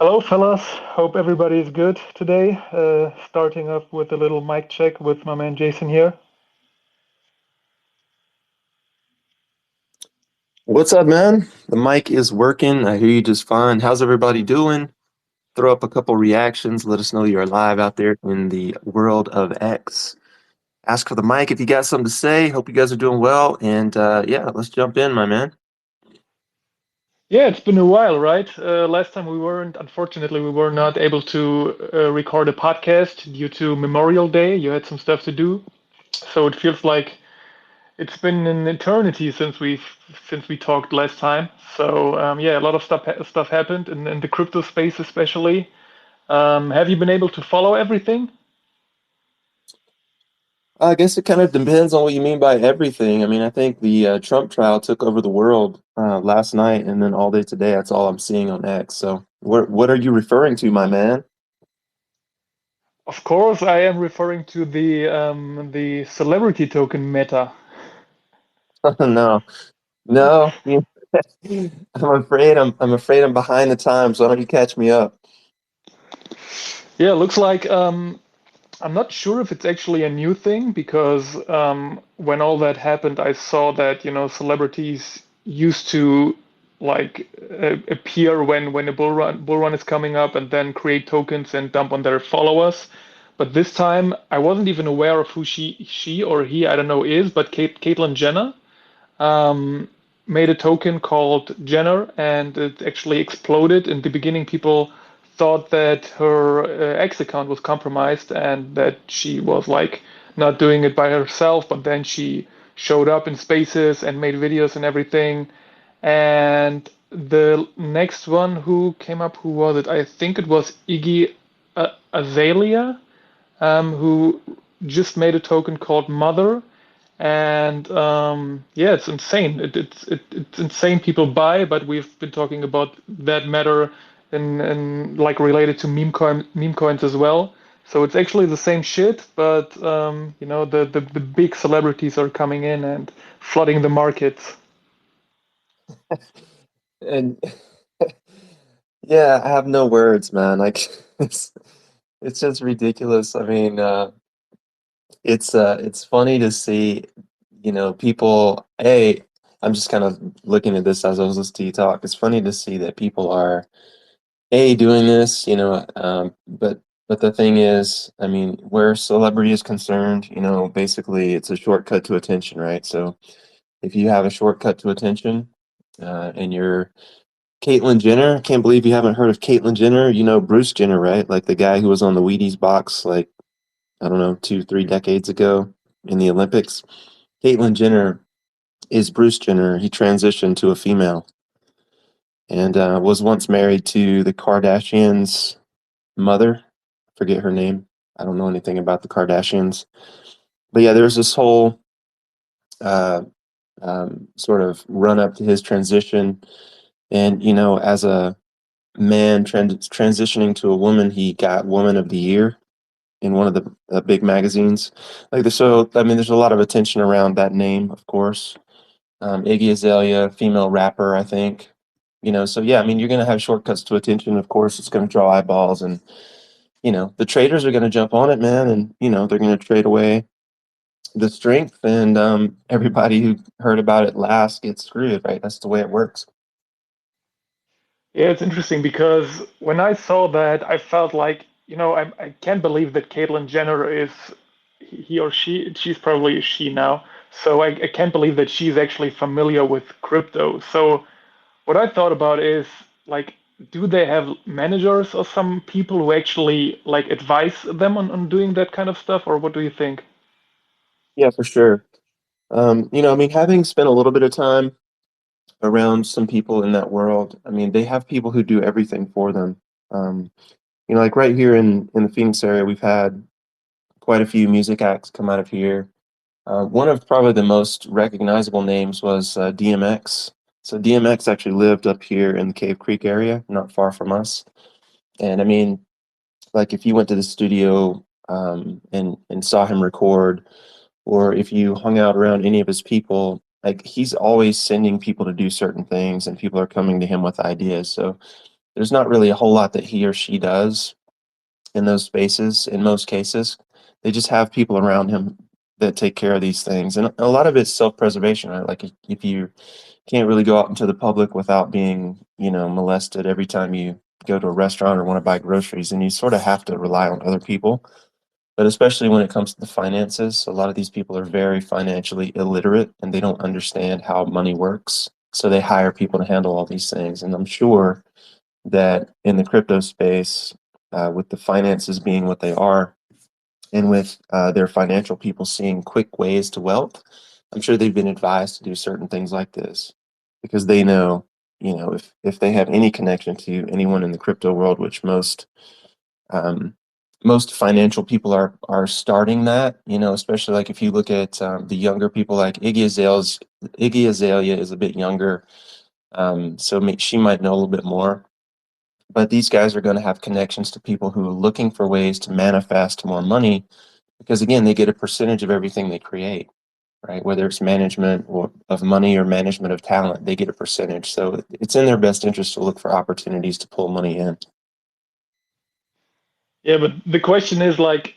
Hello, fellas. Hope everybody is good today. Starting off with a little mic check with my man Jason here. What's up, man? The mic is working. I hear you just fine. How's everybody doing? Throw up a couple reactions. Let us know you're alive out there in the world of X. Ask for the mic if you got something to say. Hope you guys are doing well. And yeah, let's jump in, my man. Yeah, it's been a while, right? Last time unfortunately, we were not able to record a podcast due to Memorial Day. You had some stuff to do, so it feels like it's been an eternity since we talked last time. So yeah, a lot of stuff happened in the crypto space, especially. Have you been able to follow everything? I guess it kind of depends on what you mean by everything. I mean, I think the Trump trial took over the world last night, and then all day today. That's all I'm seeing on X. So, what are you referring to, my man? Of course, I am referring to the celebrity token meta. No, no. I'm afraid I'm behind the times. Why don't you catch me up? Yeah, looks like I'm not sure if it's actually a new thing because when all that happened, I saw that celebrities used to like appear when a bull run is coming up and then create tokens and dump on their followers. But this time, I wasn't even aware of who she or he, I don't know, is, but Caitlyn Jenner um, made a token called Jenner, and it actually exploded. In the beginning, people thought that her X account was compromised and that she was like not doing it by herself, but then she showed up in spaces and made videos and everything. And the next one who came up, who was it? I think it was Iggy Azalea, who just made a token called Mother, and yeah, it's insane. It's insane people buy, but we've been talking about that matter in like related to meme coins as well. So it's actually the same shit, but the big celebrities are coming in and flooding the markets. And yeah, I have no words, man. Like it's it's just ridiculous. I mean, it's funny to see, people. Hey, I'm just kind of looking at this as I was listening to you talk. It's funny to see that people are doing this, but the thing is, I mean, where celebrity is concerned, basically it's a shortcut to attention, right? So if you have a shortcut to attention, and you're Caitlyn Jenner. Can't believe you haven't heard of Caitlyn Jenner. You know Bruce Jenner, right? Like the guy who was on the Wheaties box, like, I don't know, 2, 3 decades ago in the Olympics. Caitlyn Jenner is Bruce Jenner. He transitioned to a female and was once married to the Kardashians' mother. Forget her name. I don't know anything about the Kardashians. But yeah, there's this whole uh, sort of run up to his transition. And, as a man transitioning to a woman, he got Woman of the Year in one of the big magazines. So I mean, there's a lot of attention around that name, of course. Iggy Azalea, female rapper, I think. So yeah, I mean, you're gonna have shortcuts to attention. Of course, it's gonna draw eyeballs, and the traders are gonna jump on it, man, and they're gonna trade away the strength, and everybody who heard about it last gets screwed, right? That's the way it works. Yeah, it's interesting because when I saw that, I felt like, I can't believe that Caitlyn Jenner is he or she's probably a she now. So I can't believe that she's actually familiar with crypto. So what I thought about is like, do they have managers or some people who actually like advise them on doing that kind of stuff, or what do you think? Yeah, for sure. I mean, having spent a little bit of time around some people in that world, I mean, they have people who do everything for them. Um, like right here in the Phoenix area, we've had quite a few music acts come out of here. One of probably the most recognizable names was DMX. So DMX actually lived up here in the Cave Creek area, not far from us. And I mean, like if you went to the studio and saw him record, or if you hung out around any of his people, like he's always sending people to do certain things, and people are coming to him with ideas. So there's not really a whole lot that he or she does in those spaces in most cases. They just have people around him that take care of these things. And a lot of it's self-preservation, right? Like if you can't really go out into the public without being, molested every time you go to a restaurant or want to buy groceries, and you sort of have to rely on other people. But especially when it comes to the finances, a lot of these people are very financially illiterate and they don't understand how money works. So they hire people to handle all these things. And I'm sure that in the crypto space, with the finances being what they are, and with their financial people seeing quick ways to wealth, I'm sure they've been advised to do certain things like this because they know, if they have any connection to anyone in the crypto world, which um, most financial people are starting that, especially like if you look at the younger people, like Iggy Azalea is a bit younger, so she might know a little bit more. But these guys are going to have connections to people who are looking for ways to manifest more money because, again, they get a percentage of everything they create, right? Whether it's management or of money or management of talent, they get a percentage. So it's in their best interest to look for opportunities to pull money in. Yeah, but the question is like,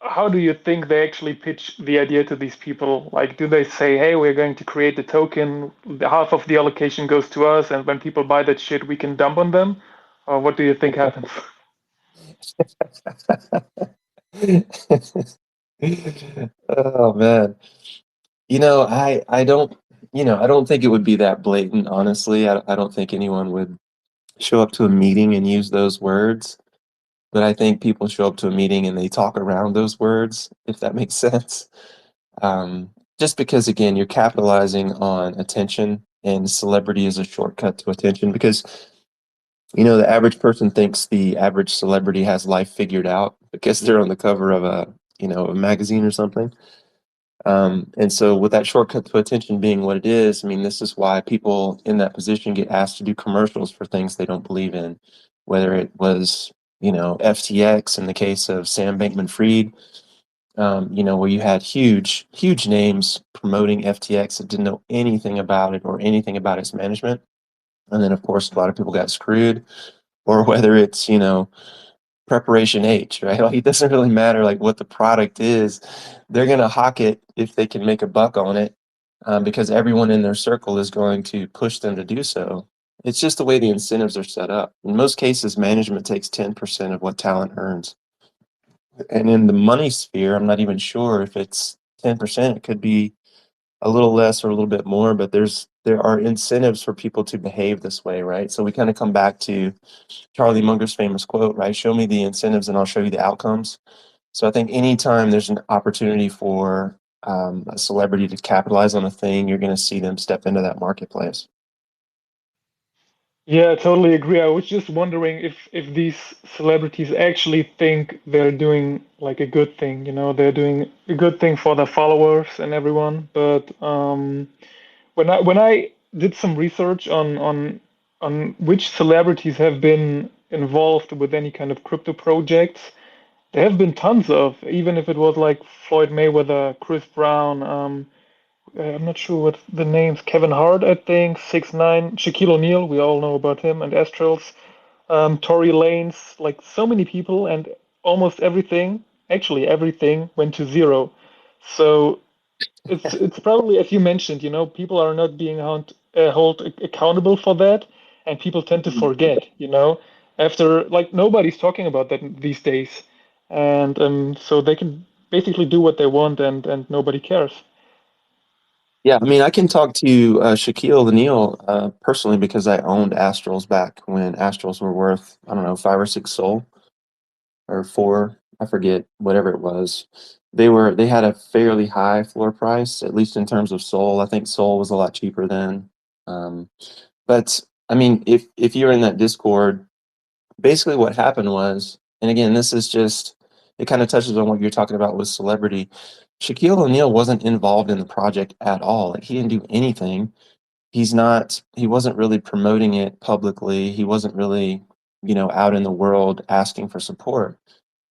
how do you think they actually pitch the idea to these people? Like, do they say, "Hey, we're going to create the token. Half of the allocation goes to us, and when people buy that shit, we can dump on them"? Or what do you think happens? Oh man. I don't think it would be that blatant, honestly. I don't think anyone would show up to a meeting and use those words. But I think people show up to a meeting and they talk around those words, if that makes sense. Um, just because, again, you're capitalizing on attention, and celebrity is a shortcut to attention because, the average person thinks the average celebrity has life figured out because they're on the cover of a magazine or something. And so with that shortcut to attention being what it is, I mean, this is why people in that position get asked to do commercials for things they don't believe in, whether it was, FTX in the case of Sam Bankman-Fried, where you had huge, huge names promoting FTX that didn't know anything about it or anything about its management. And then, of course, a lot of people got screwed, or whether it's, preparation H, right? Like it doesn't really matter like what the product is. They're going to hawk it if they can make a buck on it, because everyone in their circle is going to push them to do so. It's just the way the incentives are set up. In most cases, management takes 10% of what talent earns. And in the money sphere, I'm not even sure if it's 10%. It could be a little less or a little bit more, but there are incentives for people to behave this way, right? So we kind of come back to Charlie Munger's famous quote, right? Show me the incentives and I'll show you the outcomes. So I think anytime there's an opportunity for a celebrity to capitalize on a thing, you're going to see them step into that marketplace. Yeah, I totally agree. I was just wondering if these celebrities actually think they're doing like a good thing, they're doing a good thing for their followers and everyone. But when I did some research on which celebrities have been involved with any kind of crypto projects, there have been tons of, even if it was like Floyd Mayweather, Chris Brown, I'm not sure what the names. Kevin Hart, I think. 6ix9ine, Shaquille O'Neal. We all know about him and Astrals. Tory Lanez. Like so many people, and almost everything. Actually, everything went to zero. So it's probably as you mentioned. People are not being held accountable for that, and people tend to forget. After like nobody's talking about that these days, and so they can basically do what they want, and nobody cares. Yeah, I mean, I can talk to Shaquille O'Neal personally because I owned Astrals back when Astrals were worth, I don't know, 5 or 6 Sol or four, I forget, whatever it was. They had a fairly high floor price, at least in terms of Sol. I think Sol was a lot cheaper then. Um, but I mean, if you're in that Discord, basically what happened was, and again, this is just it kind of touches on what you're talking about with celebrity. Shaquille O'Neal wasn't involved in the project at all. Like he didn't do anything. He wasn't really promoting it publicly. He wasn't really, out in the world asking for support.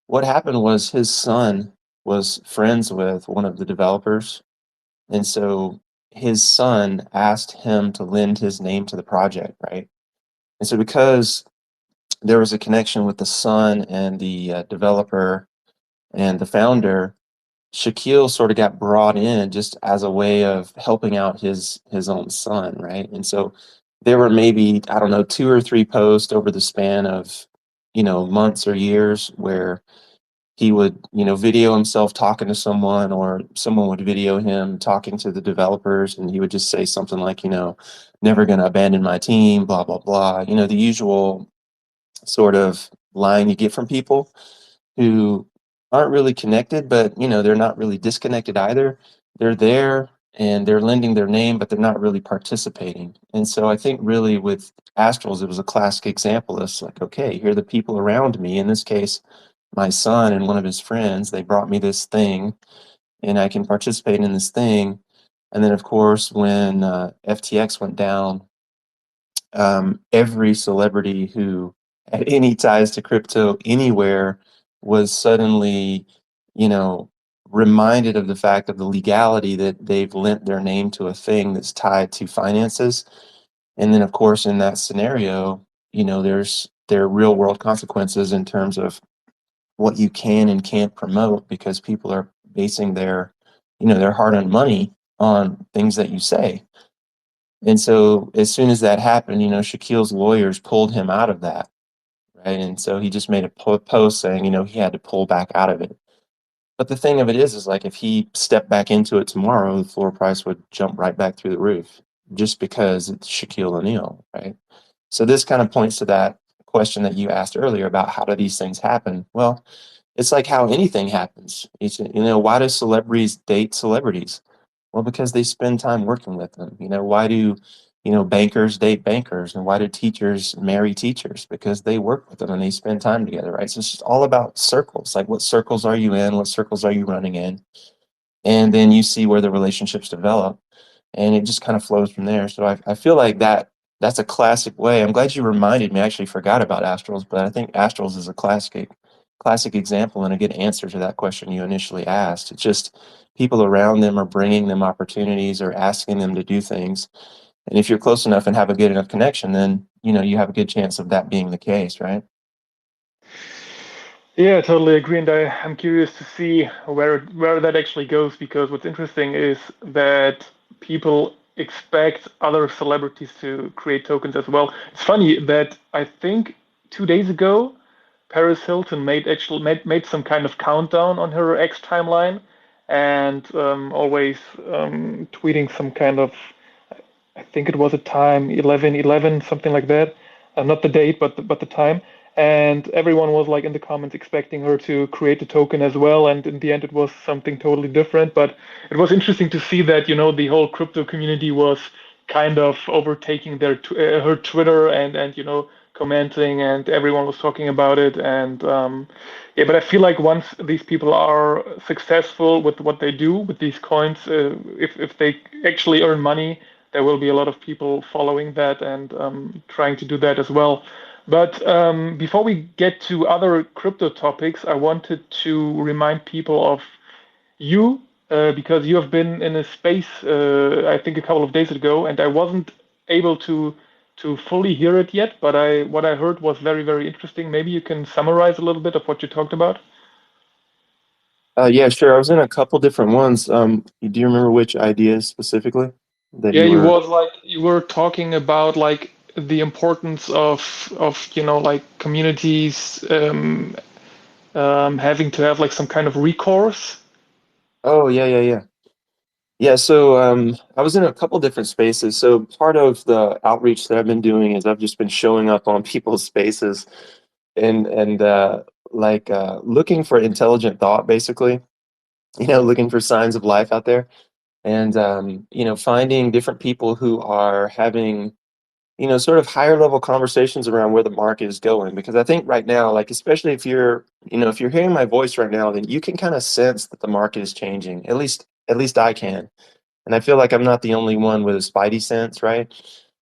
What happened was his son was friends with one of the developers, and so his son asked him to lend his name to the project, right? And so because there was a connection with the son and the developer and the founder, Shaquille sort of got brought in just as a way of helping out his own son, right? And so there were maybe, I don't know, two or three posts over the span of, months or years where he would, video himself talking to someone, or someone would video him talking to the developers, and he would just say something like, never going to abandon my team, blah, blah, blah. The usual sort of line you get from people who aren't really connected, but they're not really disconnected either. They're there and they're lending their name, but they're not really participating. And so I think really with Astrals, it was a classic example. It's like, okay, here are the people around me. In this case, my son and one of his friends, they brought me this thing and I can participate in this thing. And then, of course, when FTX went down, every celebrity who had any ties to crypto anywhere was suddenly, you know, reminded of the fact of the legality that they've lent their name to a thing that's tied to finances. And then, of course, in that scenario, there are real world consequences in terms of what you can and can't promote, because people are basing their hard-earned money on things that you say. And so as soon as that happened, Shaquille's lawyers pulled him out of that, right? And so he just made a post saying, he had to pull back out of it. But the thing of it is like if he stepped back into it tomorrow, the floor price would jump right back through the roof just because it's Shaquille O'Neal, right? So this kind of points to that question that you asked earlier about how do these things happen? Well, it's like how anything happens. Why do celebrities date celebrities? Well, because they spend time working with them. Why do, bankers date bankers, and why do teachers marry teachers? Because they work with them and they spend time together, right? So it's just all about circles. Like, what circles are you in? What circles are you running in? And then you see where the relationships develop, and it just kind of flows from there. So I feel like that's a classic way. I'm glad you reminded me. I actually forgot about Astrals, but I think Astrals is a classic example and a good answer to that question you initially asked. It's just people around them are bringing them opportunities or asking them to do things. And if you're close enough and have a good enough connection, then you have a good chance of that being the case, right? Yeah, I totally agree, and I'm curious to see where that actually goes, because what's interesting is that people expect other celebrities to create tokens as well. It's funny that I think 2 days ago, Paris Hilton made some kind of countdown on her X timeline, and always tweeting some kind of, I think it was a time 11:11, something like that. Not the date, but the time. And everyone was like in the comments expecting her to create a token as well. And in the end, it was something totally different. But it was interesting to see that the whole crypto community was kind of overtaking her Twitter, and commenting, and everyone was talking about it. And yeah, but I feel like once these people are successful with what they do with these coins, if they actually earn money, there will be a lot of people following that and trying to do that as well. But before we get to other crypto topics, I wanted to remind people of you, because you have been in a space, I think a couple of days ago, and I wasn't able to fully hear it yet, but I what I heard was very, very interesting. Maybe you can summarize a little bit of what you talked about. Yeah, sure. I was in a couple different ones. Do you remember which ideas specifically that Yeah, you you were? was like you were talking about like the importance of like communities having to have like some kind of recourse. Oh, yeah, yeah, yeah. Yeah, so I was in a couple different spaces. So part of the outreach that I've been doing is I've just been showing up on people's spaces and looking for intelligent thought, basically. Looking for signs of life out there, and finding different people who are having sort of higher level conversations around where the market is going. Because I think right now, like especially if you're hearing my voice right now, then you can kind of sense that the market is changing. At least I can. And I feel like I'm not the only one with a spidey sense, right?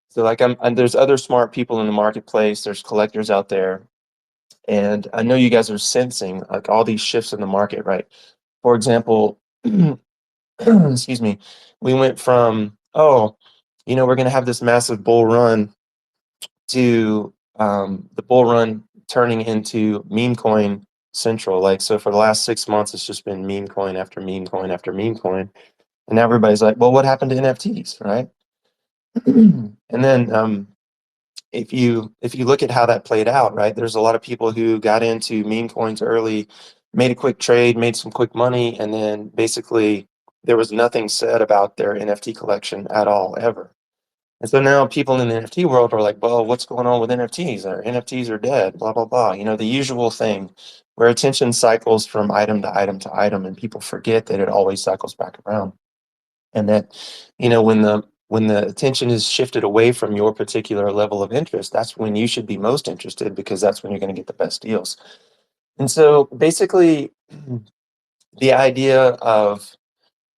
So like and there's other smart people in the marketplace. There's collectors out there, and I know you guys are sensing like all these shifts in the market, right? For example, excuse me, we went from we're going to have this massive bull run to the bull run turning into meme coin central. Like, so for the last 6 months, it's just been meme coin after meme coin after meme coin. And now everybody's like, well, what happened to NFTs, right? And then if you look at how that played out, right, there's a lot of people who got into meme coins early, made a quick trade, made some quick money, and then basically there was nothing said about their NFT collection at all, ever. And so now people in the NFT world are like, well, what's going on with NFTs? Or NFTs are dead, blah, blah, blah. You know, the usual thing where attention cycles from item to item to item, and people forget that it always cycles back around. And that, when the attention is shifted away from your particular level of interest, that's when you should be most interested, because that's when you're going to get the best deals. And so basically, the idea of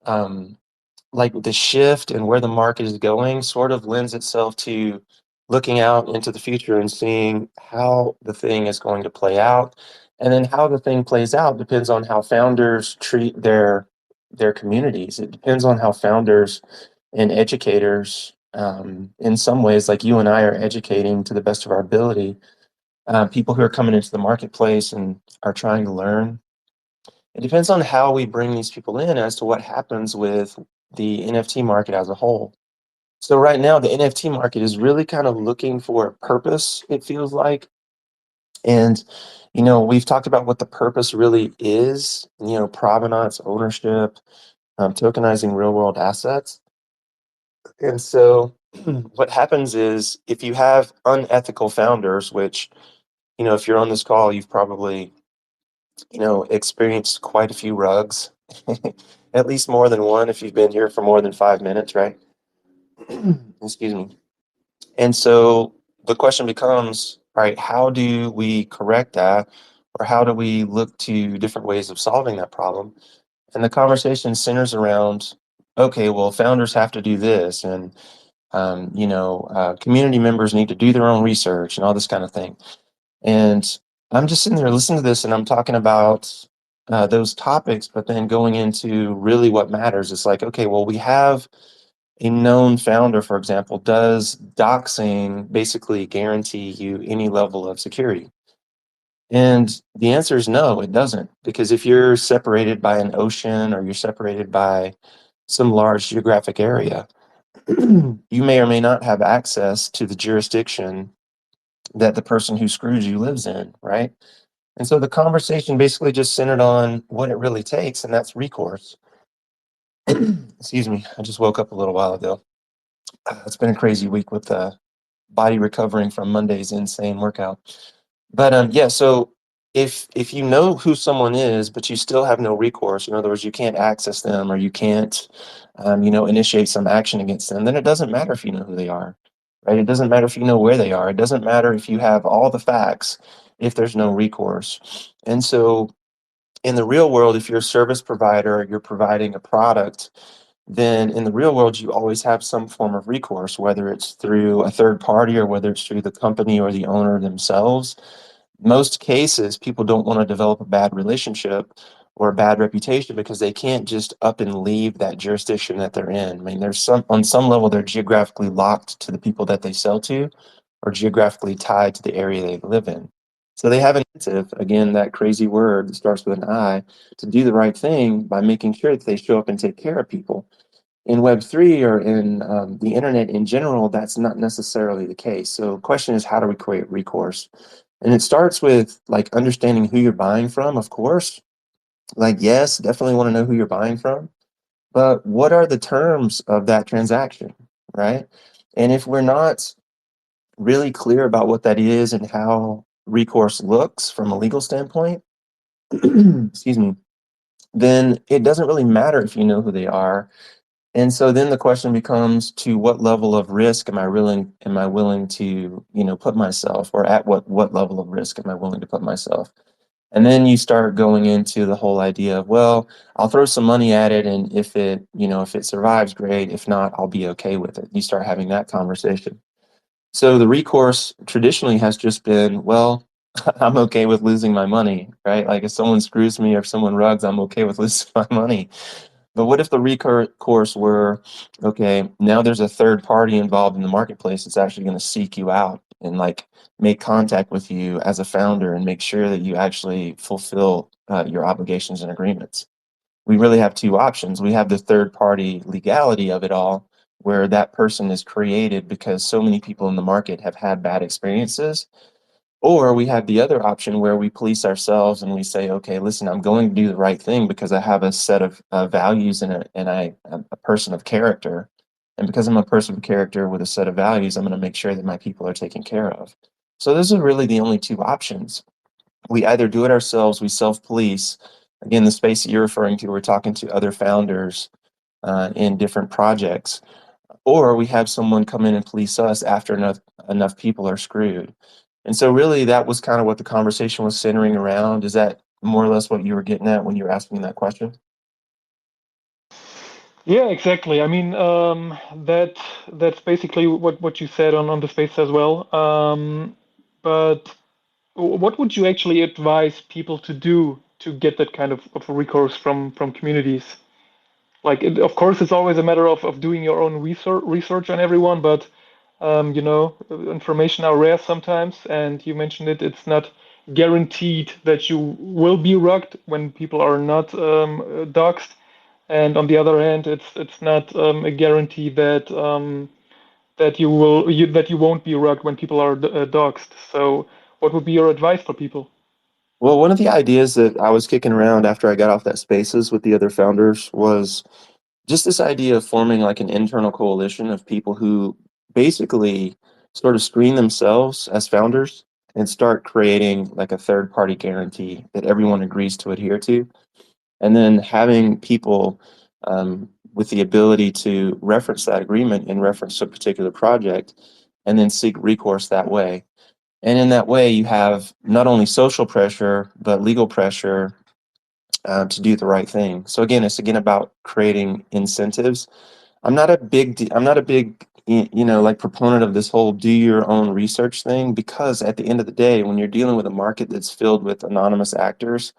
um, like the shift and where the market is going sort of lends itself to looking out into the future and seeing how the thing is going to play out. And then how the thing plays out depends on how founders treat their communities. It depends on how founders and educators, in some ways, like you and I are educating to the best of our ability, people who are coming into the marketplace and are trying to learn. It depends on how we bring these people in as to what happens with the NFT market as a whole. So right now, the NFT market is really kind of looking for a purpose, it feels like. And, we've talked about what the purpose really is, provenance, ownership, tokenizing real world assets. And so what happens is if you have unethical founders, which, if you're on this call, you've probably, experienced quite a few rugs, at least more than one if you've been here for more than 5 minutes, right? Excuse me. And so the question becomes, all right, how do we correct that? Or how do we look to different ways of solving that problem? And the conversation centers around, okay, well, founders have to do this, and community members need to do their own research and all this kind of thing. And I'm just sitting there listening to this, and I'm talking about those topics, but then going into really what matters. It's like, okay, well, we have a known founder, for example. Does doxing basically guarantee you any level of security? And the answer is no, it doesn't. Because if you're separated by an ocean or you're separated by some large geographic area, you may or may not have access to the jurisdiction that the person who screwed you lives in, right? And so the conversation basically just centered on what it really takes, and that's recourse. Excuse me, I just woke up a little while ago. It's been a crazy week with the body recovering from Monday's insane workout. But yeah, so if you know who someone is, but you still have no recourse, in other words, you can't access them or you can't, initiate some action against them, then it doesn't matter if you know who they are, right? It doesn't matter if you know where they are. It doesn't matter if you have all the facts if there's no recourse. And so in the real world, if you're a service provider, you're providing a product, then in the real world, you always have some form of recourse, whether it's through a third party or whether it's through the company or the owner themselves. Most cases, people don't want to develop a bad relationship or a bad reputation because they can't just up and leave that jurisdiction that they're in. I mean, on some level, they're geographically locked to the people that they sell to, or geographically tied to the area they live in. So they have an incentive, again, that crazy word that starts with an I, to do the right thing by making sure that they show up and take care of people. In Web3 or in the internet in general, that's not necessarily the case. So the question is, how do we create recourse? And it starts with like understanding who you're buying from, of course. Like, yes, definitely want to know who you're buying from, but what are the terms of that transaction, right? And if we're not really clear about what that is and how recourse looks from a legal standpoint, excuse me, then it doesn't really matter if you know who they are. And so then the question becomes, to what level of risk am I willing to, put myself, or at what level of risk am I willing to put myself? And then you start going into the whole idea of, well, I'll throw some money at it, and if it survives, great. If not, I'll be okay with it. You start having that conversation. So the recourse traditionally has just been, well, I'm okay with losing my money, right? Like if someone screws me or if someone rugs, I'm okay with losing my money. But what if the recourse were, okay, now there's a third party involved in the marketplace that's actually going to seek you out? and like make contact with you as a founder and make sure that you actually fulfill your obligations and agreements. We really have two options. We have the third party legality of it all, where that person is created because so many people in the market have had bad experiences. Or we have the other option where we police ourselves and we say, okay, listen, I'm going to do the right thing because I have a set of values I'm a person of character. And because I'm a person of character with a set of values, I'm going to make sure that my people are taken care of. So those are really the only two options. We either do it ourselves, we self-police. Again, the space that you're referring to, we're talking to other founders in different projects, or we have someone come in and police us after enough people are screwed. And so really that was kind of what the conversation was centering around. Is that more or less what you were getting at when you were asking that question? Yeah, exactly. I mean, that's basically what you said on the space as well. But what would you actually advise people to do to get that kind of recourse from communities? Like, of course, it's always a matter of doing your own research on everyone, but information are rare sometimes, and you mentioned it. It's not guaranteed that you will be rugged when people are not doxxed, and on the other hand, it's not a guarantee that you won't be rugged when people are doxxed. So, what would be your advice for people? Well, one of the ideas that I was kicking around after I got off that spaces with the other founders was just this idea of forming like an internal coalition of people who basically sort of screen themselves as founders and start creating like a third party guarantee that everyone agrees to adhere to. And then having people with the ability to reference that agreement in reference to a particular project and then seek recourse that way. And in that way, you have not only social pressure, but legal pressure to do the right thing. So again, it's again about creating incentives. I'm not a big, like proponent of this whole do your own research thing, because at the end of the day, when you're dealing with a market that's filled with anonymous actors,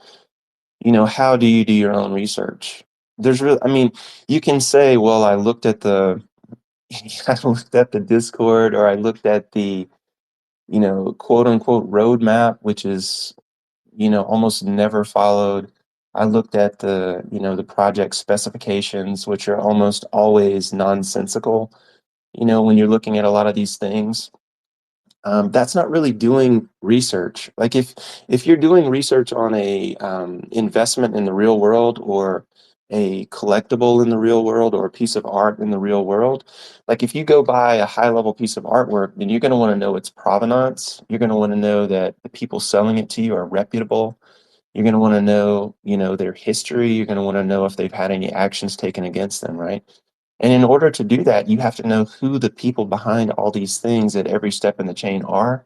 how do you do your own research? There's really, I mean, you can say, well, I looked at the, I looked at the Discord, or I looked at the, quote unquote roadmap, which is, almost never followed. I looked at the project specifications, which are almost always nonsensical, when you're looking at a lot of these things. That's not really doing research. Like if you're doing research on a investment in the real world, or a collectible in the real world, or a piece of art in the real world, like if you go buy a high level piece of artwork, then you're going to want to know its provenance. You're going to want to know that the people selling it to you are reputable. You're going to want to know, their history. You're going to want to know if they've had any actions taken against them, right? And in order to do that, you have to know who the people behind all these things at every step in the chain are.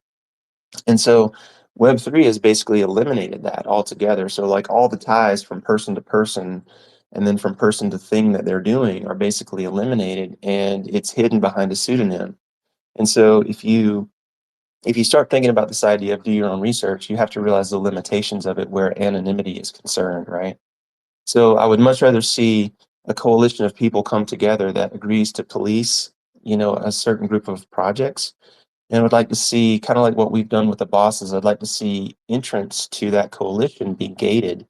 And so Web3 has basically eliminated that altogether. So like all the ties from person to person and then from person to thing that they're doing are basically eliminated, and it's hidden behind a pseudonym. And so if you start thinking about this idea of do your own research, you have to realize the limitations of it where anonymity is concerned, right? So I would much rather see a coalition of people come together that agrees to police, a certain group of projects. And I would like to see, kind of like what we've done with the bosses, I'd like to see entrance to that coalition be gated.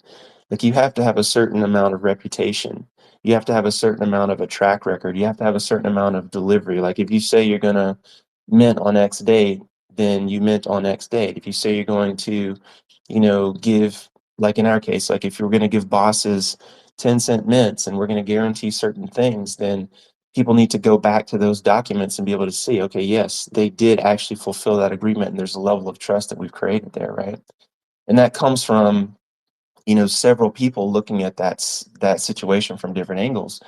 Like you have to have a certain amount of reputation. You have to have a certain amount of a track record. You have to have a certain amount of delivery. Like if you say you're going to mint on X date, then you mint on X date. If you say you're going to, give, like in our case, like if you're going to give bosses 10-cent mints and we're going to guarantee certain things, then people need to go back to those documents and be able to see, okay, yes, they did actually fulfill that agreement, and there's a level of trust that we've created there, right? And that comes from, several people looking at that situation from different angles.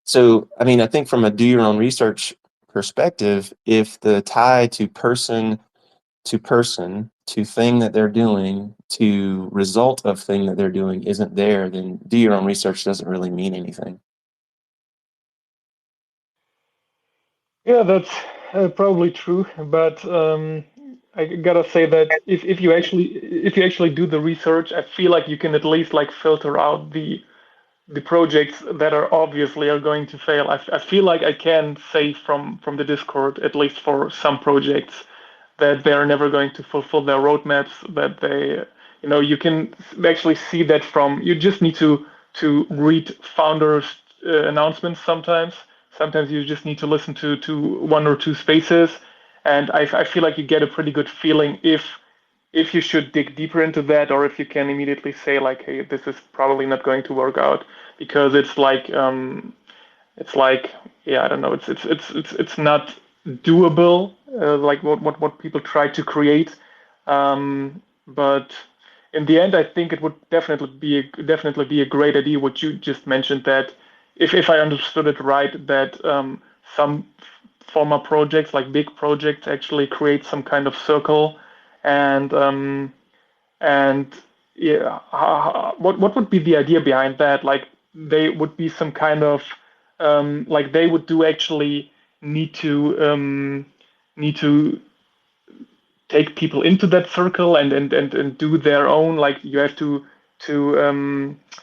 So, I mean, I think from a do your own research perspective, if the tie to person to thing that they're doing to result of thing that they're doing isn't there, then do your own research doesn't really mean anything. Yeah, that's probably true, but I gotta say that if you actually do the research, I feel like you can at least like filter out the projects that are obviously are going to fail. I feel like I can say from the Discord, at least for some projects, that they're never going to fulfill their roadmaps, that they, you can actually see that from, you just need to read founders announcements sometimes. Sometimes you just need to listen to one or two spaces, and I feel like you get a pretty good feeling if you should dig deeper into that, or if you can immediately say like, hey, this is probably not going to work out, because it's like, yeah, I don't know, it's not doable, like what people try to create. But in the end, I think it would definitely be a great idea what you just mentioned, that if I understood it right, that some former projects, like big projects, actually create some kind of circle, and and yeah, what would be the idea behind that? Like they would be some kind of like they would do actually need to um, need to take people into that circle, and do their own, like you have to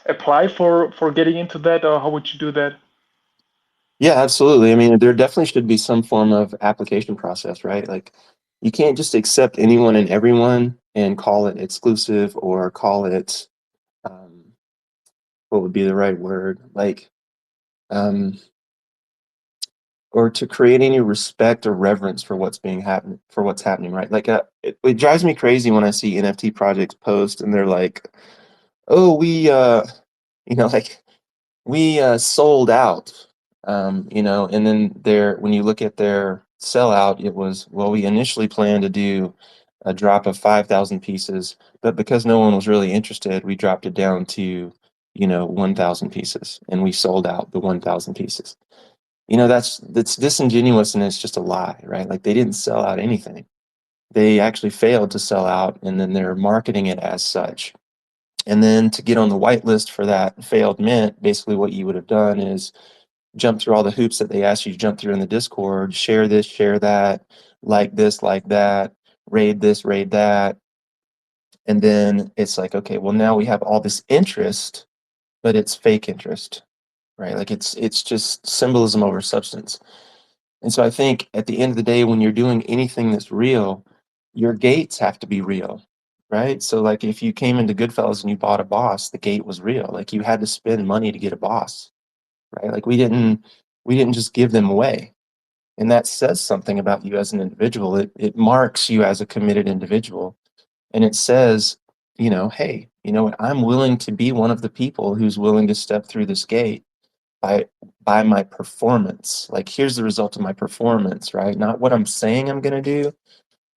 apply for getting into that, or how would you do that? Yeah, absolutely. I mean, there definitely should be some form of application process, right? Like, you can't just accept anyone and everyone and call it exclusive or call it, um, what would be the right word? Like, um, or to create any respect or reverence for what's happening, right? Like, it drives me crazy when I see NFT projects post and they're like, "Oh, like we sold out," and then when you look at their sellout, it was, well, we initially planned to do a drop of 5,000 pieces, but because no one was really interested, we dropped it down to 1,000 pieces, and we sold out the 1,000 pieces. That's disingenuous, and it's just a lie, right? Like, they didn't sell out anything. They actually failed to sell out, and then they're marketing it as such. And then to get on the whitelist for that failed mint, basically what you would have done is jump through all the hoops that they asked you to jump through in the Discord, share this, share that, like this, like that, raid this, raid that. And then it's like, okay, well, now we have all this interest, but it's fake interest, right? Like, it's just symbolism over substance. And so I think at the end of the day, when you're doing anything that's real, your gates have to be real, right? So, like, if you came into Goodfellas and you bought a boss, the gate was real. Like, you had to spend money to get a boss, right? Like, we didn't just give them away. And that says something about you as an individual. It marks you as a committed individual. And it says, hey, you know what? I'm willing to be one of the people who's willing to step through this gate by by my performance. Like, here's the result of my performance, right? Not what I'm saying I'm gonna do.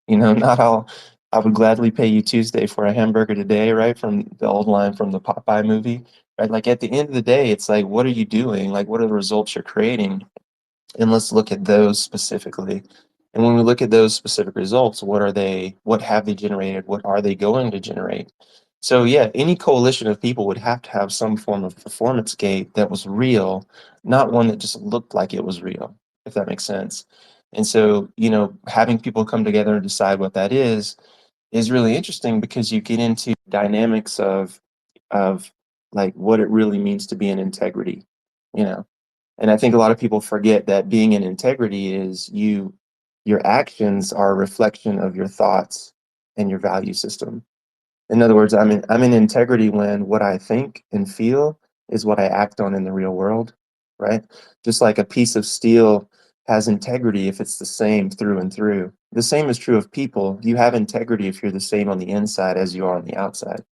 Not I would gladly pay you Tuesday for a hamburger today, right? From the old line from the Popeye movie, right? Like, at the end of the day, it's like, what are you doing? Like, what are the results you're creating? And let's look at those specifically. And when we look at those specific results, what are they? What have they generated? What are they going to generate? So yeah, any coalition of people would have to have some form of performance gate that was real, not one that just looked like it was real, if that makes sense. And so, having people come together and decide what that is really interesting, because you get into dynamics of like what it really means to be in integrity, you know. And I think a lot of people forget that being in integrity is your actions are a reflection of your thoughts and your value system. In other words, I'm in integrity when what I think and feel is what I act on in the real world, right? Just like a piece of steel has integrity if it's the same through and through. The same is true of people. You have integrity if you're the same on the inside as you are on the outside.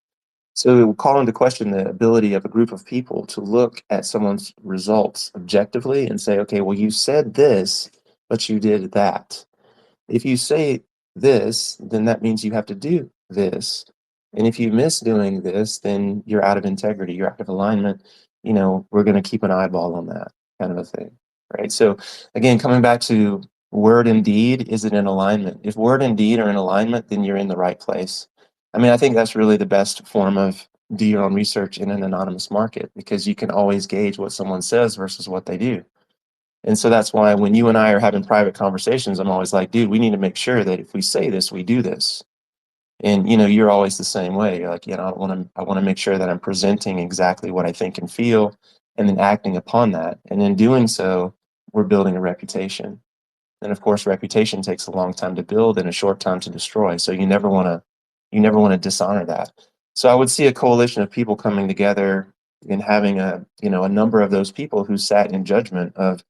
So it will call into question the ability of a group of people to look at someone's results objectively and say, okay, well, you said this, but you did that. If you say this, then that means you have to do this. And if you miss doing this, then you're out of integrity, you're out of alignment. We're going to keep an eyeball on that, kind of a thing. Right. So again, coming back to word and deed, is it in alignment? If word and deed are in alignment, then you're in the right place. I mean, I think that's really the best form of do your own research in an anonymous market, because you can always gauge what someone says versus what they do. And so that's why when you and I are having private conversations, I'm always like, dude, we need to make sure that if we say this, we do this. And you're always the same way. You're like, I want to make sure that I'm presenting exactly what I think and feel, and then acting upon that. And in doing so, we're building a reputation. And of course, reputation takes a long time to build and a short time to destroy. So you never want to dishonor that. So I would see a coalition of people coming together and having a number of those people who sat in judgment of,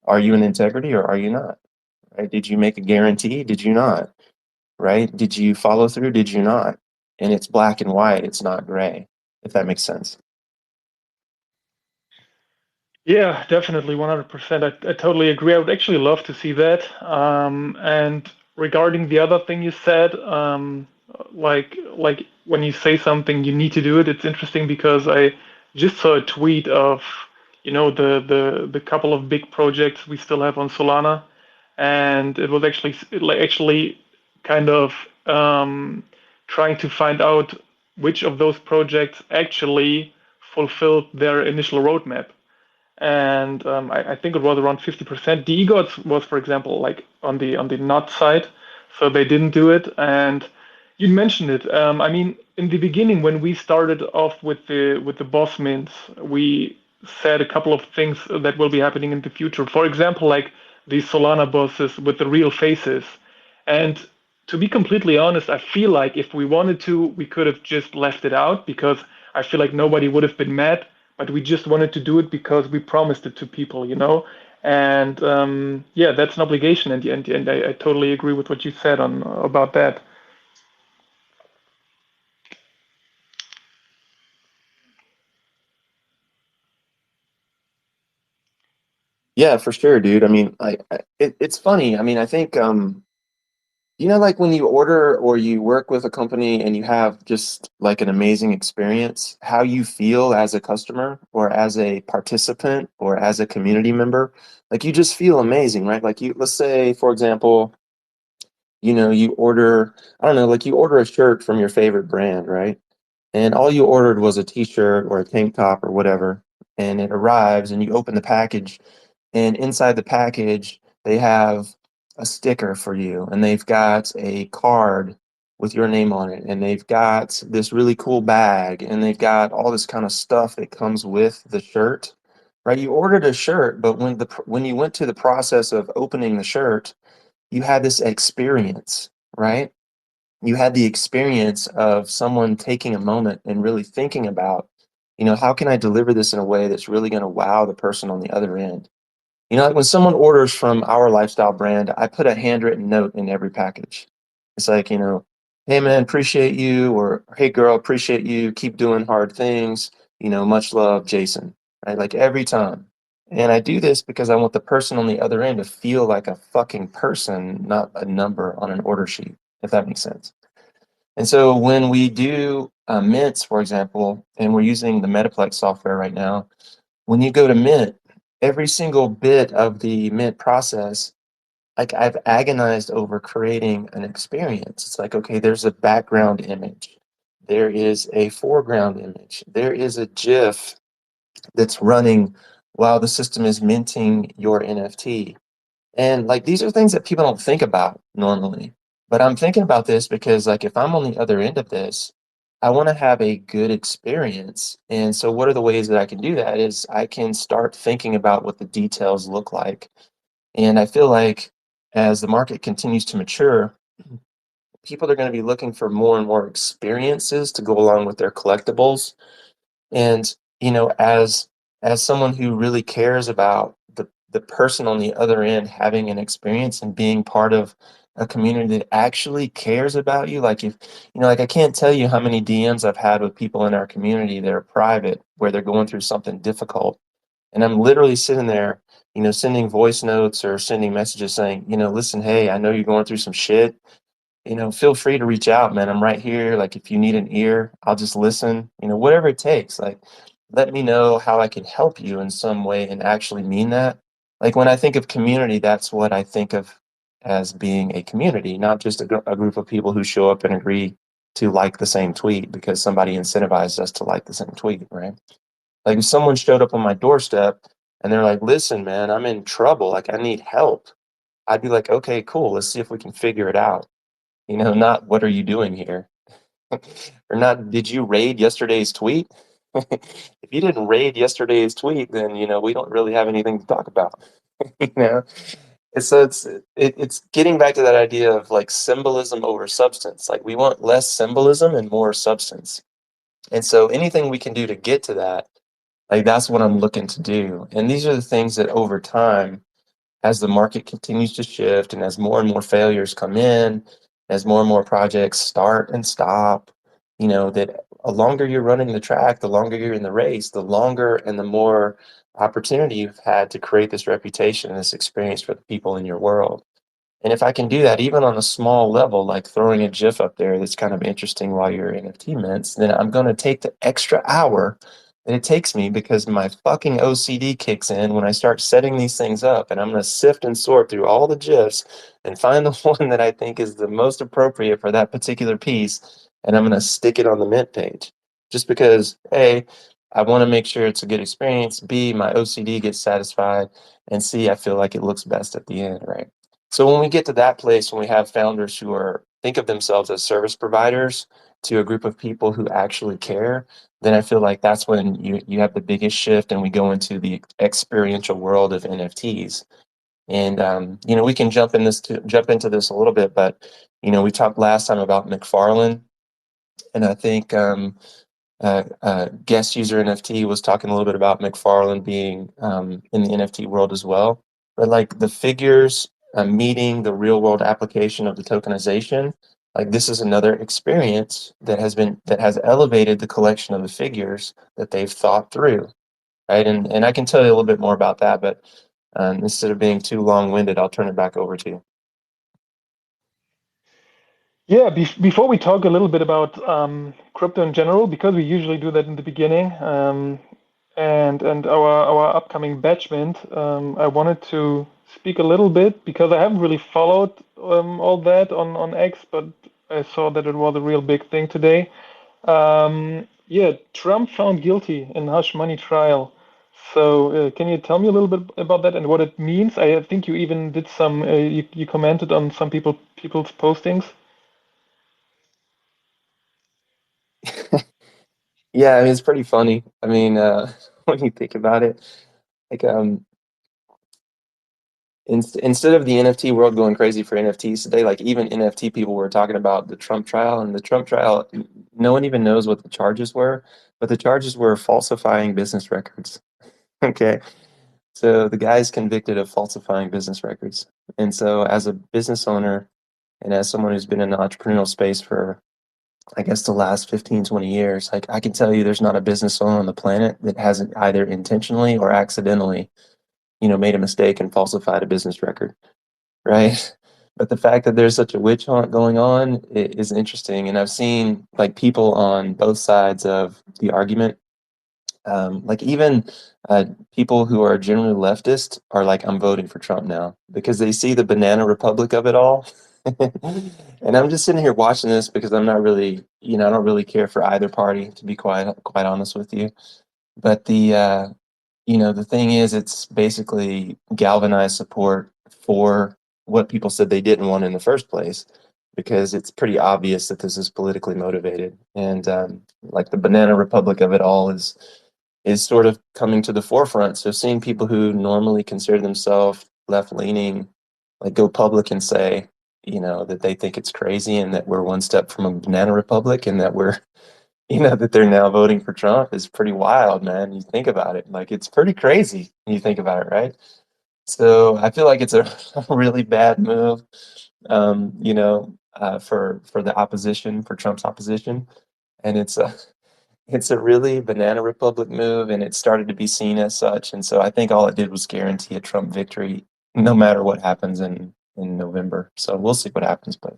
are you in integrity or are you not? Right? Did you make a guarantee? Did you not? Right? Did you follow through? Did you not? And it's black and white. It's not gray, if that makes sense. Yeah, definitely, 100%. I totally agree. I would actually love to see that. And regarding the other thing you said, like when you say something, you need to do it. It's interesting because I just saw a tweet of, the couple of big projects we still have on Solana, and it was actually kind of trying to find out which of those projects actually fulfilled their initial roadmap, and I think it was around 50%. The egots was, for example, like on the not side, so they didn't do it. And you mentioned it. I mean, in the beginning, when we started off with the boss mints, we said a couple of things that will be happening in the future. For example, like the Solana bosses with the real faces. And to be completely honest, I feel like if we wanted to, we could have just left it out because I feel like nobody would have been mad, but we just wanted to do it because we promised it to people. And yeah, that's an obligation in the end. And I totally agree with what you said on about that. Yeah, for sure, dude. I mean, it's funny. I mean, I think like when you order or you work with a company and you have just like an amazing experience, how you feel as a customer or as a participant or as a community member, like you just feel amazing, right? Like let's say, for example, you order, I don't know, like you order a shirt from your favorite brand, right? And all you ordered was a t-shirt or a tank top or whatever, and it arrives and you open the package, and inside the package they have a sticker for you, and they've got a card with your name on it, and they've got this really cool bag, and they've got all this kind of stuff that comes with the shirt, right? You ordered a shirt, but when you went to the process of opening the shirt, you had this experience, right? You had the experience of someone taking a moment and really thinking about, how can I deliver this in a way that's really going to wow the person on the other end? Like when someone orders from our lifestyle brand, I put a handwritten note in every package. It's like, hey man, appreciate you, or hey girl, appreciate you, keep doing hard things, much love, Jason, right? Like every time. And I do this because I want the person on the other end to feel like a fucking person, not a number on an order sheet, if that makes sense. And so when we do mints, for example, and we're using the Metaplex software right now, when you go to mint, every single bit of the mint process, like I've agonized over creating an experience. It's like, okay, there's a background image, there is a foreground image, there is a GIF that's running while the system is minting your NFT. And like these are things that people don't think about normally. But I'm thinking about this because like if I'm on the other end of this, I want to have a good experience. And so what are the ways that I can do that is I can start thinking about what the details look like. And I feel like as the market continues to mature, people are going to be looking for more and more experiences to go along with their collectibles. And, as someone who really cares about the person on the other end having an experience and being part of a community that actually cares about you, like if, like I can't tell you how many DMs I've had with people in our community that are private where they're going through something difficult. And I'm literally sitting there, sending voice notes or sending messages saying, listen, hey, I know you're going through some shit, feel free to reach out, man. I'm right here. Like, if you need an ear, I'll just listen, whatever it takes. Like, let me know how I can help you in some way and actually mean that. Like, when I think of community, that's what I think of as being a community, not just a group of people who show up and agree to like the same tweet because somebody incentivized us to like the same tweet, right? Like, if someone showed up on my doorstep and they're like, listen, man, I'm in trouble. Like, I need help. I'd be like, okay, cool. Let's see if we can figure it out. Not what are you doing here? Or not, did you raid yesterday's tweet? If you didn't raid yesterday's tweet, then, we don't really have anything to talk about. You know? It's getting back to that idea of like symbolism over substance. Like we want less symbolism and more substance. And so anything we can do to get to that, like that's what I'm looking to do. And these are the things that over time, as the market continues to shift and as more and more failures come in, as more and more projects start and stop, that the longer you're running the track, the longer you're in the race, the longer and the more opportunity you've had to create this reputation and this experience for the people in your world. And if I can do that even on a small level, like throwing a GIF up there that's kind of interesting while you're NFT mints, then I'm going to take the extra hour that it takes me because my fucking OCD kicks in when I start setting these things up. And I'm going to sift and sort through all the GIFs and find the one that I think is the most appropriate for that particular piece. And I'm going to stick it on the mint page just because, A, I want to make sure it's a good experience. B, my OCD gets satisfied. And C, I feel like it looks best at the end, right? So when we get to that place, when we have founders who are think of themselves as service providers to a group of people who actually care, then I feel like that's when you have the biggest shift, and we go into the experiential world of NFTs. And we can jump into this a little bit, but we talked last time about McFarlane, and I think guest user NFT was talking a little bit about McFarlane being in the NFT world as well. But like the figures meeting the real world application of the tokenization, like this is another experience that has elevated the collection of the figures that they've thought through, right? And I can tell you a little bit more about that, but instead of being too long winded, I'll turn it back over to you. Yeah, before we talk a little bit about crypto in general, because we usually do that in the beginning, and our upcoming batch mint, I wanted to speak a little bit because I haven't really followed all that on X, but I saw that it was a real big thing today. Yeah, Trump found guilty in hush money trial. So, can you tell me a little bit about that and what it means? I think you even did some, you commented on some people's postings. Yeah, I mean it's pretty funny. I mean, when you think about it, like instead of the NFT world going crazy for NFTs today, like even NFT people were talking about the Trump trial, and the Trump trial, no one even knows what the charges were, but the charges were falsifying business records. Okay. So the guy's convicted of falsifying business records. And so as a business owner and as someone who's been in the entrepreneurial space for, I guess, the last 15, 20 years, like I can tell you there's not a business owner on the planet that hasn't either intentionally or accidentally, made a mistake and falsified a business record. Right? But the fact that there's such a witch hunt going on is interesting. And I've seen like people on both sides of the argument, like even people who are generally leftist are like, I'm voting for Trump now because they see the banana republic of it all. And I'm just sitting here watching this because I'm not really, I don't really care for either party, to be quite honest with you. But the thing is, it's basically galvanized support for what people said they didn't want in the first place, because it's pretty obvious that this is politically motivated. And like the banana republic of it all is sort of coming to the forefront. So seeing people who normally consider themselves left leaning, like go public and say, that they think it's crazy and that we're one step from a banana republic and that we're that they're now voting for Trump is pretty wild, man. You think about it, like it's pretty crazy when you think about it, right? So I feel like it's a really bad move, for the opposition, for Trump's opposition, and it's a really banana republic move, and it started to be seen as such. And so I think all it did was guarantee a Trump victory, no matter what happens in November. So we'll see what happens, but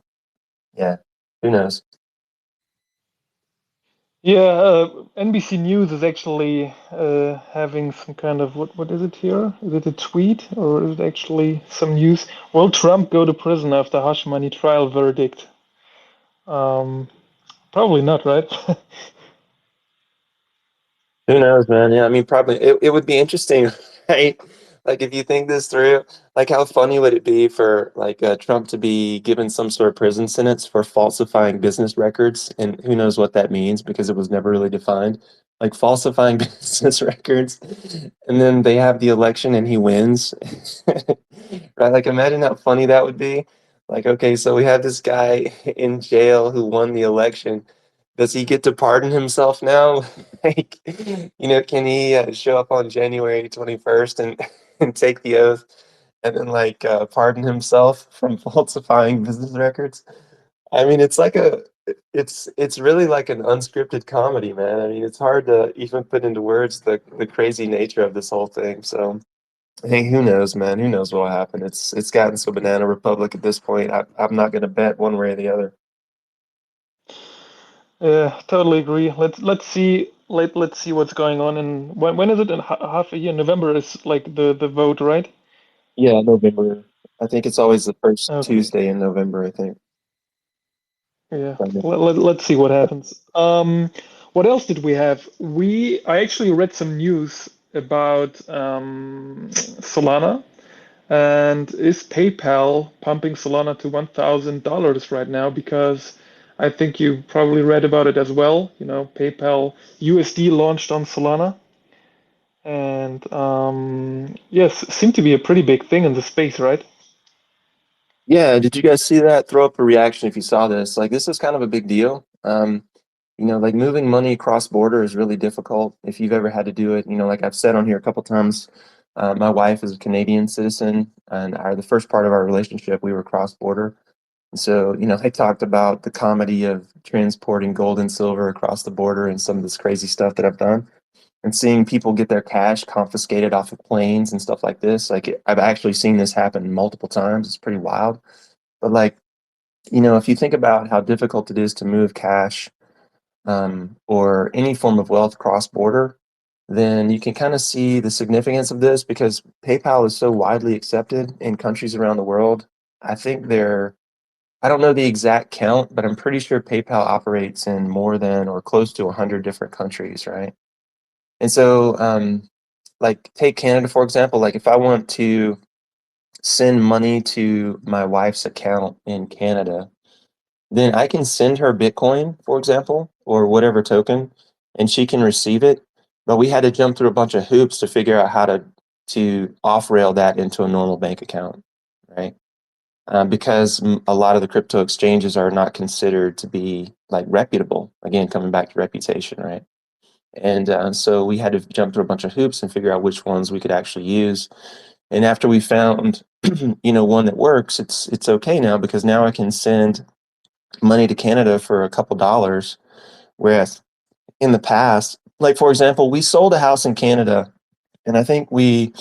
yeah, who knows? Yeah, NBC News is actually having some kind of what is it here? Is it a tweet or is it actually some news? Will Trump go to prison after hush money trial verdict? Um, Probably not, right? Who knows, man? Yeah, I mean, probably it would be interesting, right? Like if you think this through, like how funny would it be for like Trump to be given some sort of prison sentence for falsifying business records, and who knows what that means because it was never really defined. like falsifying business records, and then they have the election and he wins. Right? Like imagine how funny that would be. Like, okay, so we have this guy in jail who won the election. Does he get to pardon himself now? Like, can he show up on January 21st and take the oath and then like pardon himself from falsifying business records? I mean, it's really like an unscripted comedy, man. I mean, it's hard to even put into words the crazy nature of this whole thing. So, hey, who knows, man? Who knows what will happen? It's gotten so banana republic at this point. I'm not going to bet one way or the other. Yeah, totally agree. Let's see let's see what's going on. And when is it? In half a year? November is like the vote, right? Yeah, November. I think it's always the first Okay. Tuesday in November, I think. Yeah. Let's see what happens. What else did we have? I actually read some news about Solana. And is PayPal pumping Solana to $1,000 right now? Because I think you probably read about it as well. You know, PayPal USD launched on Solana, and yes, seemed to be a pretty big thing in the space, right? Yeah, did you guys see that? Throw up a reaction if you saw this. Like, this is kind of a big deal. Like moving money cross border is really difficult if you've ever had to do it. Like I've said on here a couple times, my wife is a Canadian citizen, and the first part of our relationship, we were cross border. And so, I talked about the comedy of transporting gold and silver across the border and some of this crazy stuff that I've done, and seeing people get their cash confiscated off of planes and stuff like this. Like, I've actually seen this happen multiple times. It's pretty wild. But like, if you think about how difficult it is to move cash or any form of wealth cross border, then you can kind of see the significance of this because PayPal is so widely accepted in countries around the world. I think I don't know the exact count, but I'm pretty sure PayPal operates in more than or close to 100 different countries, right? And so, like, take Canada, for example. Like, if I want to send money to my wife's account in Canada, then I can send her Bitcoin, for example, or whatever token, and she can receive it. But we had to jump through a bunch of hoops to figure out how to off rail that into a normal bank account, right? Because a lot of the crypto exchanges are not considered to be like reputable. Again, coming back to reputation, right? And so we had to jump through a bunch of hoops and figure out which ones we could actually use. And after we found, one that works, it's okay now because now I can send money to Canada for a couple dollars. Whereas in the past, like for example, we sold a house in Canada, and I think we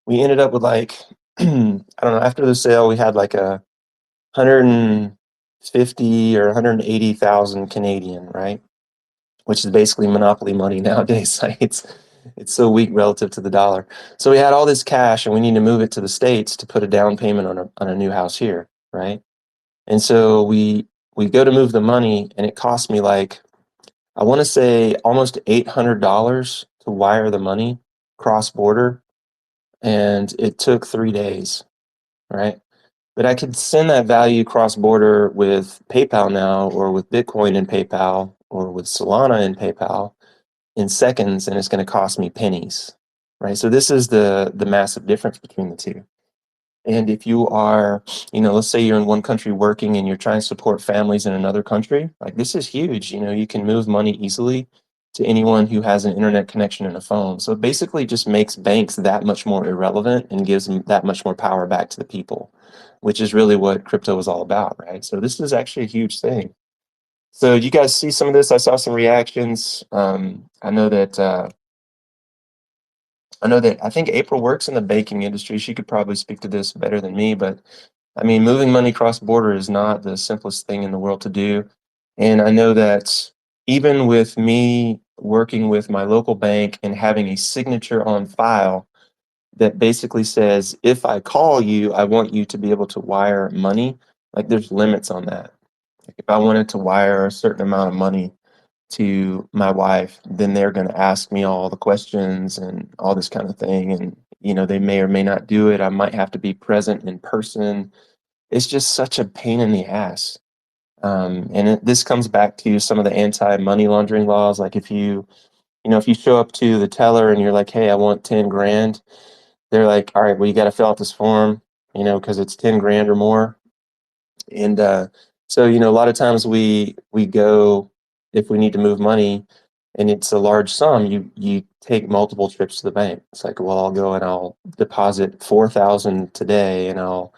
ended up with like I don't know. After the sale, we had like 150 or 180,000 Canadian, right? Which is basically monopoly money nowadays. Like it's so weak relative to the dollar. So we had all this cash, and we need to move it to the States to put a down payment on a new house here, right? And so we go to move the money, and it cost me like I want to say almost $800 to wire the money cross border, and it took 3 days, right? But I could send that value cross border with PayPal now, or with Bitcoin in PayPal, or with Solana in PayPal in seconds, and it's going to cost me pennies, right? So this is the massive difference between the two. And if you are, let's say you're in one country working and you're trying to support families in another country, like this is huge. You can move money easily to anyone who has an internet connection and a phone. So it basically just makes banks that much more irrelevant and gives them that much more power back to the people, which is really what crypto is all about, right? So this is actually a huge thing. So you guys see some of this? I saw some reactions. I know that I think April works in the banking industry. She could probably speak to this better than me, but I mean, moving money cross border is not the simplest thing in the world to do. And I know that even with me working with my local bank and having a signature on file that basically says, if I call you, I want you to be able to wire money, like there's limits on that. Like if I wanted to wire a certain amount of money to my wife, then they're going to ask me all the questions and all this kind of thing. And, they may or may not do it. I might have to be present in person. It's just such a pain in the ass. And this comes back to some of the anti money laundering laws. Like if you if you show up to the teller and you're like, hey, I want 10 grand, they're like, all right, well, you got to fill out this form, because it's 10 grand or more. And so, a lot of times we go, if we need to move money and it's a large sum, you take multiple trips to the bank. It's like, well, I'll go and I'll deposit 4,000 today and I'll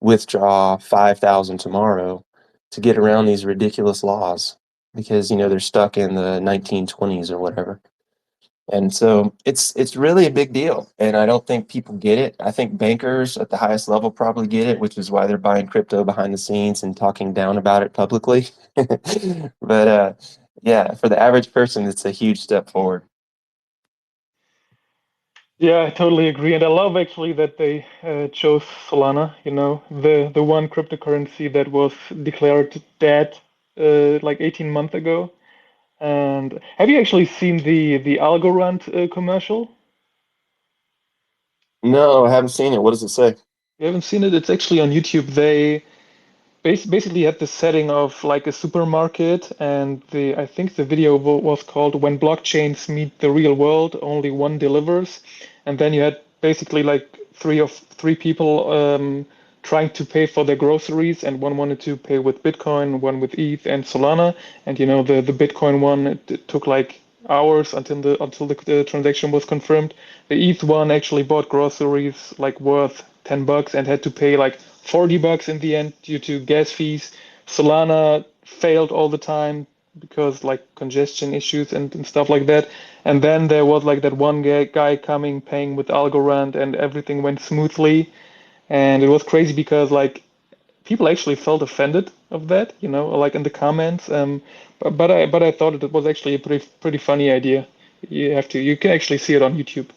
withdraw 5,000 tomorrow to get around these ridiculous laws because, they're stuck in the 1920s or whatever. And so it's really a big deal. And I don't think people get it. I think bankers at the highest level probably get it, which is why they're buying crypto behind the scenes and talking down about it publicly. But yeah, for the average person, it's a huge step forward. Yeah, I totally agree, and I love actually that they chose Solana. You know, the one cryptocurrency that was declared dead like 18 months ago. And have you actually seen the Algorand commercial? No, I haven't seen it. What does it say? You haven't seen it? It's actually on YouTube. They basically had the setting of like a supermarket, and the I think the video was called "When Blockchains Meet the Real World, Only One Delivers," and then you had basically like three people trying to pay for their groceries, and one wanted to pay with Bitcoin, one with ETH and Solana, and the Bitcoin one it took like hours until the transaction was confirmed. The ETH one actually bought groceries like worth $10 and had to pay like $40 in the end due to gas fees. Solana failed all the time because like congestion issues and stuff like that. And then there was like that one guy coming paying with Algorand and everything went smoothly. And it was crazy because like people actually felt offended of that, like in the comments. But I thought it was actually a pretty funny idea. You can actually see it on YouTube.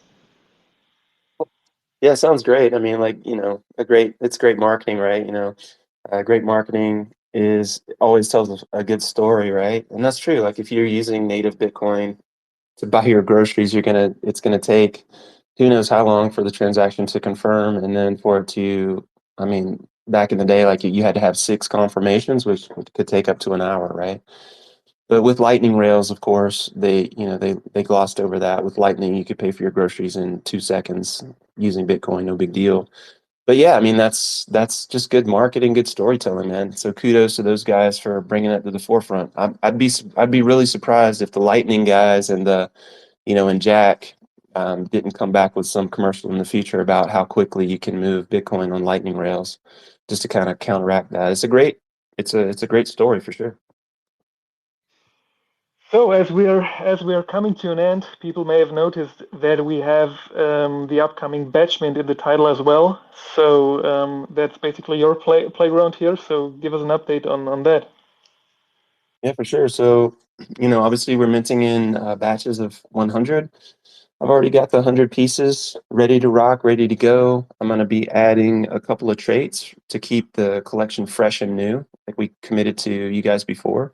Yeah, it sounds great. I mean, like, it's great marketing, right? Great marketing is always tells a good story, right? And that's true. Like if you're using native Bitcoin to buy your groceries, it's gonna take who knows how long for the transaction to confirm, and then for it to, I mean, back in the day, like you had to have six confirmations, which could take up to an hour, right? But with Lightning rails, of course, they glossed over that. With Lightning, you could pay for your groceries in 2 seconds using Bitcoin, no big deal. But yeah, I mean that's just good marketing, good storytelling, man. So kudos to those guys for bringing it to the forefront. I'd be really surprised if the Lightning guys and Jack didn't come back with some commercial in the future about how quickly you can move Bitcoin on Lightning rails, just to kind of counteract that. It's a great story for sure. So as we are coming to an end, people may have noticed that we have the upcoming Batchment in the title as well. So that's basically your playground here. So give us an update on that. Yeah, for sure. So, obviously we're minting in batches of 100. I've already got the 100 pieces ready to rock, ready to go. I'm going to be adding a couple of traits to keep the collection fresh and new, like we committed to you guys before.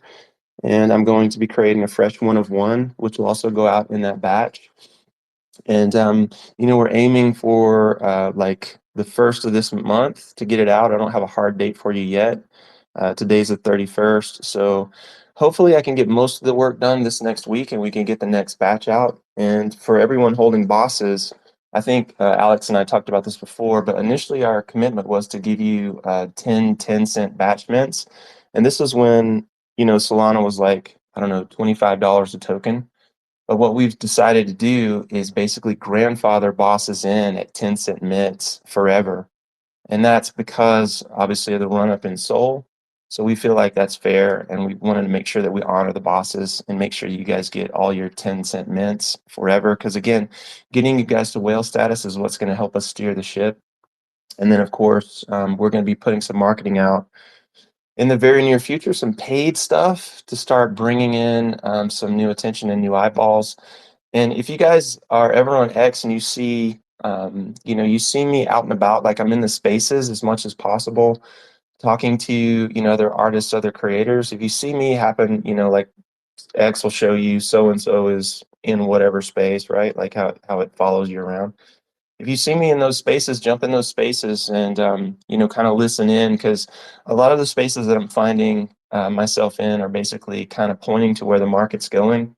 And I'm going to be creating a fresh one of one, which will also go out in that batch. And we're aiming for like the first of this month to get it out. I don't have a hard date for you yet. Today's the 31st, so hopefully I can get most of the work done this next week, and we can get the next batch out. And for everyone holding bosses, I think Alex and I talked about this before, but initially our commitment was to give you 10 cent batch mints, and this was when Solana was like, I don't know, $25 a token. But what we've decided to do is basically grandfather bosses in at 10 cent mints forever. And that's because obviously of the run up in Sol. So we feel like that's fair. And we wanted to make sure that we honor the bosses and make sure you guys get all your 10 cent mints forever. Because again, getting you guys to whale status is what's going to help us steer the ship. And then, of course, we're going to be putting some marketing out in the very near future, some paid stuff to start bringing in some new attention and new eyeballs. And if you guys are ever on X and you see me out and about, like I'm in the spaces as much as possible, talking to, other artists, other creators. If you see me happen, like X will show you so and so is in whatever space, right? Like how it follows you around. If you see me in those spaces, jump in those spaces and kind of listen in, because a lot of the spaces that I'm finding myself in are basically kind of pointing to where the market's going.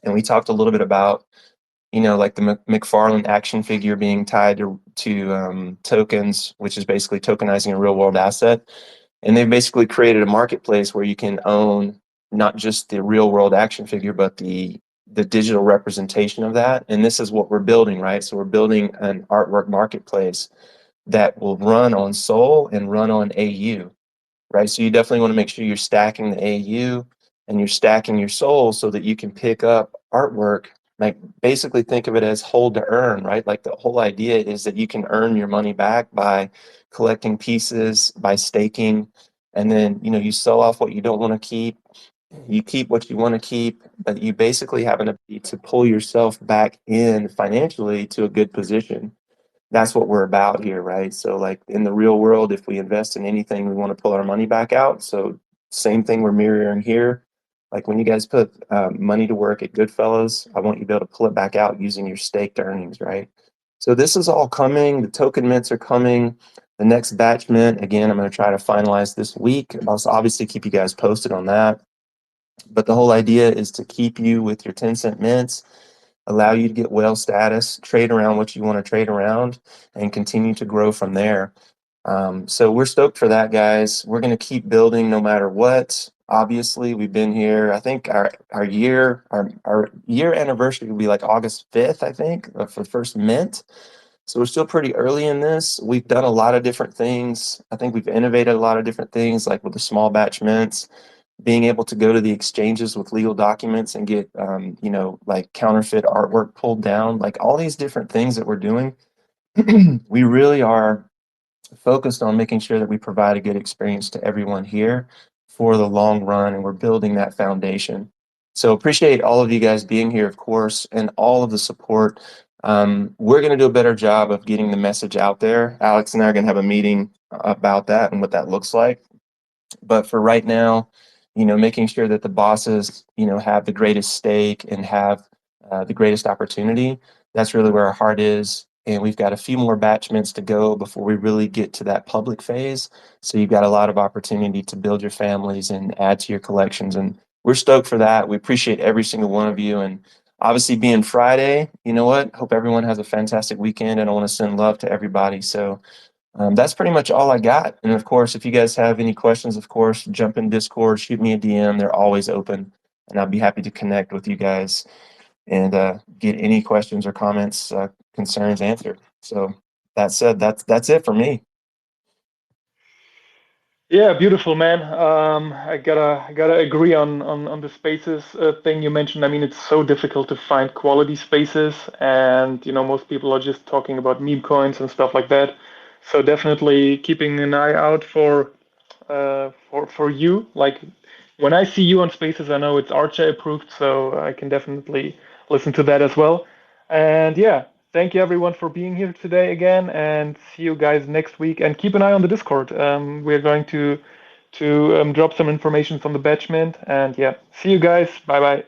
And we talked a little bit about, like the McFarlane action figure being tied to tokens, which is basically tokenizing a real world asset. And they've basically created a marketplace where you can own not just the real world action figure, but the digital representation of that. And this is what we're building, right? So we're building an artwork marketplace that will run on Sol and run on AU, right? So you definitely want to make sure you're stacking the AU and you're stacking your Sol so that you can pick up artwork. Like basically think of it as hold to earn, right? Like the whole idea is that you can earn your money back by collecting pieces, by staking, and then you sell off what you don't want to keep. You keep what you want to keep, but you basically have an ability to pull yourself back in financially to a good position. That's what we're about here, right? So like in the real world, if we invest in anything, we want to pull our money back out. So same thing we're mirroring here. Like when you guys put money to work at Goodfellas, I want you to be able to pull it back out using your staked earnings, right? So this is all coming. The token mints are coming. The next batch mint, again, I'm going to try to finalize this week. I'll obviously keep you guys posted on that. But the whole idea is to keep you with your 10-cent mints, allow you to get whale status, trade around what you want to trade around, and continue to grow from there. So we're stoked for that, guys. We're going to keep building no matter what. Obviously, we've been here. I think our year anniversary will be like August 5th, I think, for the first mint. So we're still pretty early in this. We've done a lot of different things. I think we've innovated a lot of different things, like with the small batch mints, being able to go to the exchanges with legal documents and get, like counterfeit artwork pulled down, like all these different things that we're doing. We really are focused on making sure that we provide a good experience to everyone here for the long run, and we're building that foundation. So appreciate all of you guys being here, of course, and all of the support. We're going to do a better job of getting the message out there. Alex and I are going to have a meeting about that and what that looks like. But for right now, making sure that the bosses, have the greatest stake and have the greatest opportunity, that's really where our heart is. And we've got a few more batch mints to go before we really get to that public phase. So you've got a lot of opportunity to build your families and add to your collections. And we're stoked for that. We appreciate every single one of you. And obviously, being Friday, you know what? Hope everyone has a fantastic weekend. And I want to send love to everybody. So that's pretty much all I got. And of course, if you guys have any questions, of course, jump in Discord, shoot me a DM. They're always open, and I'll be happy to connect with you guys and get any questions or comments, concerns answered. So that said, that's it for me. Yeah, beautiful, man. I gotta agree on the spaces thing you mentioned. I mean, it's so difficult to find quality spaces, and most people are just talking about meme coins and stuff like that. So definitely keeping an eye out for you. Like when I see you on spaces, I know it's Archer approved, so I can definitely listen to that as well. And yeah, thank you everyone for being here today again, and see you guys next week. And keep an eye on the Discord. We're going to drop some information from the batchment. And yeah, see you guys. Bye bye.